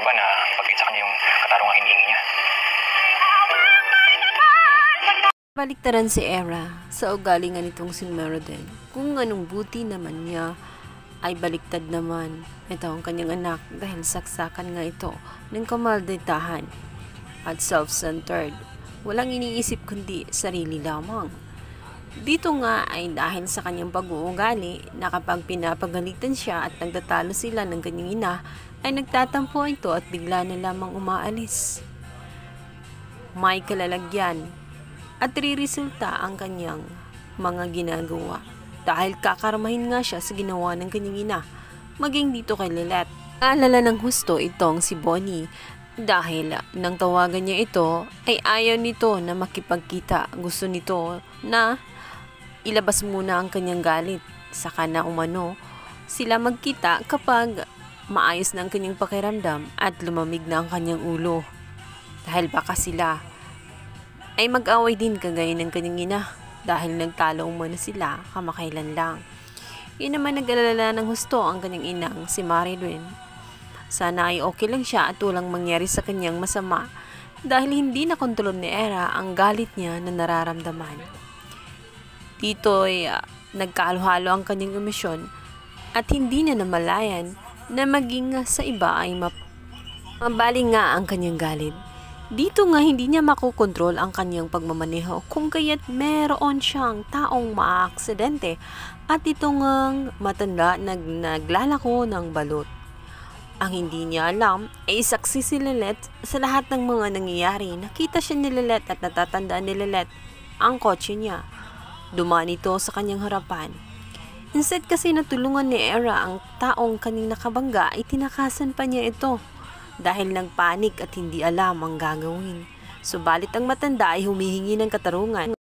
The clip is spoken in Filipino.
ba na pagkita sa kanya yung katarungang hinihingi niya? Baliktaran si Era sa ugali nga nitong si Merodin. Kung anong buti naman niya ay baliktad naman ito ang kanyang anak dahil saksakan nga ito ng kamalditahan at self-centered. Walang iniisip kundi sarili lamang. Dito nga ay dahil sa kanyang pag-uugali na kapag pinapagalitan siya at nagtatalo sila ng kanyang ina ay nagtatampo ito at bigla na lamang umaalis. May kalalagyan at riresulta ang kanyang mga ginagawa dahil kakarmahin nga siya sa ginawa ng kanyang ina, maging dito kay Lilette. Naalala ng husto itong si Bonnie dahil nang tawagan niya ito ay ayaw nito na makipagkita. Gusto nito na ilabas muna ang kanyang galit, saka na umano sila magkita kapag maayos na ang kanyang pakiramdam at lumamig na ang kanyang ulo, dahil baka sila ay mag-away din kagaya ng kanyang ina dahil nagtalo umano sila kamakailan lang. Yun naman nag-alala ng husto ang kanyang inang si Marilyn. Sana ay okay lang siya at walang mangyari sa kanyang masama dahil hindi na kontrol ni Era ang galit niya na nararamdaman. Dito ay nagkahalo-halo ang kanyang emosyon at hindi niya namalayan na maging sa iba ay mabaling nga ang kanyang galit. Dito nga hindi niya makokontrol ang kanyang pagmamaneho kung kaya't meron siyang taong maaksidente at ito ngang matanda naglalako ng balot. Ang hindi niya alam ay saksi si Lilette sa lahat ng mga nangyayari. Nakita siya ni Lilette at natatandaan ni Lilette ang kotse niya. Dumaan ito sa kanyang harapan. Instead kasi natulungan ni Era ang taong kanyang nakabangga ay tinakasan pa niya ito dahil nagpanik at hindi alam ang gagawin. Subalit ang matanda ay humihingi ng katarungan.